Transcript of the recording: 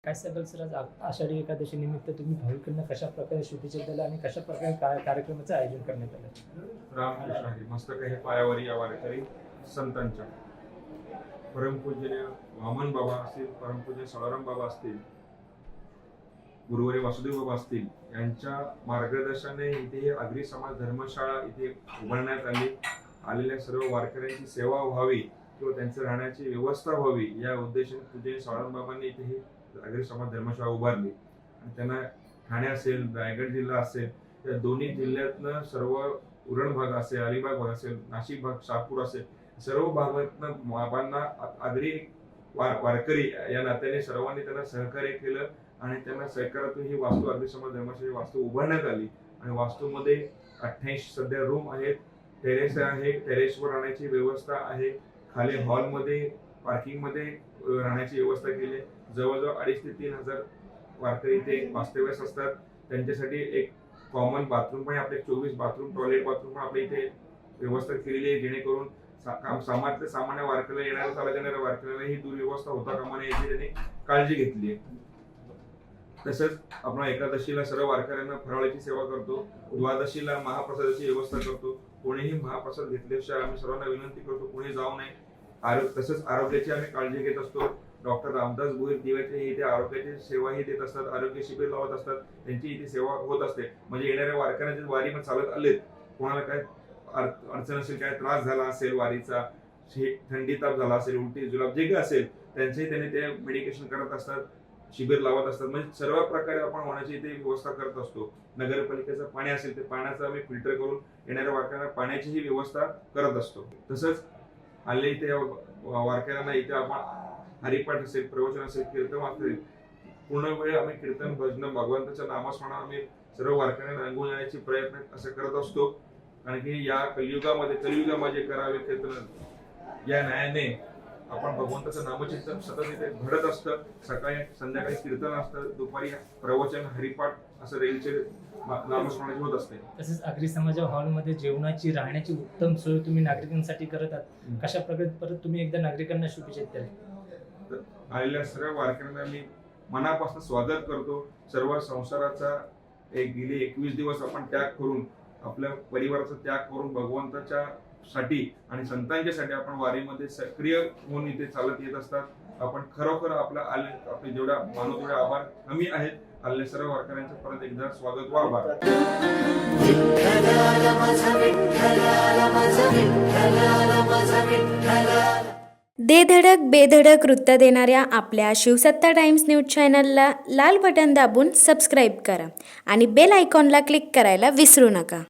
काय सांगाल सर, आज आषाढी एकादशी निमित्त तुम्ही भाविकांना कशा प्रकारे शुभेच्छा दिल्या आणि कशा प्रकारे कार्यक्रमाचं आयोजन करण्यात आलं? रामकृष्ण हरी. मस्त काही पायावरी या वारकरी संतांच्या परमपूज्य वामन बाबा असतील, परमपूज्य सळाराम बाबा असतील, गुरुवारी वासुदेव बाबा असतील, यांच्या मार्गदर्शनाने इथे आगरी समाज धर्मशाळा इथे उभारण्यात आली. आलेल्या सर्व वारकऱ्यांची सेवा व्हावी किंवा त्यांचं राहण्याची व्यवस्था व्हावी या उद्देशाने पूज्य सळाराम बाबांनी इथे ही आगरी समाज धर्मशाळा उभारली. आणि त्यांना ठाणे असेल, रायगड जिल्हा असेल, या दोन्ही जिल्ह्यातनं सर्व उरण भाग असेल, अलिबाग भाग असेल, नाशिक भाग, शहापूर असेल, सर्व भागातनं बाबांना आगरी वारकरी या नात्याने सर्वांनी त्यांना सहकार्य केलं आणि त्यांना सहकार्यातून ही वास्तू आगरी समाज धर्मशाळा वास्तू उभारण्यात आली. आणि वास्तूमध्ये 28 सध्या रूम आहेत, टेरेस आहे, टेरेसवर राहण्याची व्यवस्था आहे, खाली हॉलमध्ये पार्किंगमध्ये राहण्याची व्यवस्था केली. जवळजवळ 2,500 ते 3,000 वारकरी इथे वास्तव्यास असतात. त्यांच्यासाठी एक कॉमन बाथरूम पण आपले 24 बाथरूम, टॉयलेट बाथरूम पण आपल्या इथे व्यवस्था केलेली आहे, जेणेकरून सामान्य वारकऱ्याला येणाऱ्या चालत येणाऱ्या वारकऱ्याला ही दुर्व्यवस्था होता कामा नये याची त्यांनी काळजी घेतली आहे. तसंच आपण एकादशीला सर्व वारकऱ्यांना फराळाची सेवा करतो, द्वादशीला महाप्रसादाची व्यवस्था करतो. कोणीही महाप्रसाद घेतल्याशिवाय आम्ही सर्वांना विनंती करतो कोणी जाऊ नये. तसंच आरोग्याची आम्ही काळजी घेत असतो. डॉक्टर रामदास भोईर दिव्याचे इथे आरोग्याची सेवाही देत असतात, आरोग्य शिबिर लावत असतात, त्यांची इथे सेवा होत असते. म्हणजे येणाऱ्या वारकऱ्यांचे वारीमध्ये चालत आलेत, कोणाला काय अडचण असेल, काय त्रास झाला असेल, वारीचा थंडी ताप झाला असेल, उलटी जुलाब जे काही असेल, त्यांचे त्यांनी ते मेडिकेशन करत असतात, शिबिर लावत असतात. म्हणजे सर्व प्रकारे आपण होण्याची इथे व्यवस्था करत असतो. नगरपालिकेचं पाणी असेल ते पाण्याचं आम्ही फिल्टर करून येणाऱ्या वारकऱ्यांना पाण्याचीही व्यवस्था करत असतो. तसंच आले इथे वारकऱ्यांना इथे आपण हरिपाठ असेल, प्रवचन असेल, कीर्तन असेल, पूर्ण वेळ आम्ही कीर्तन, भजन, भगवंताच्या नामस्मरणात आम्ही सर्व वारकऱ्यांना रंगवून येण्याचे प्रयत्न असं करत असतो. कारण की या कलियुगामध्ये करावे कीर्तन या न्यायाने आपण भगवंताचं नामचिंतन सतत इथे घडत असतं. सकाळी संध्याकाळी कीर्तन असतं, दुपारी प्रवचन, हरिपाठ असं रेलचे नामस्मरणाचे होत असते. तसेच आगरी समाजा हॉलमध्ये जेवणाची, राहण्याची उत्तम सोय तुम्ही नागरिकांसाठी करत आहात. कशा प्रकारे परत तुम्ही एकदा नागरिकांना शुभेच्छा द्याल? आलेल्या सर्व वारकऱ्यांना मी मनापासून स्वागत करतो. सर्व संसाराचा गेले 21 दिवस आपण त्याग करून, आपल्या परिवाराचा त्याग करून भगवंताच्या साठी आणि संतांच्या साठी आपण वारीमध्ये सक्रिय होऊन इथे चालत येत असतात. आपण खरोखर आपले जेवढा मानव तेवढे आभार कमी आहेत. आलेल्या सर्व वारकऱ्यांचं परत एकदा स्वागत व आभार. दे धडक बेधडक वृत्त देणाऱ्या आपल्या शिवसत्ता टाइम्स न्यूज चॅनलला लाल बटन दाबून सबस्क्राईब करा आणि बेल आयकॉनला क्लिक करायला विसरू नका.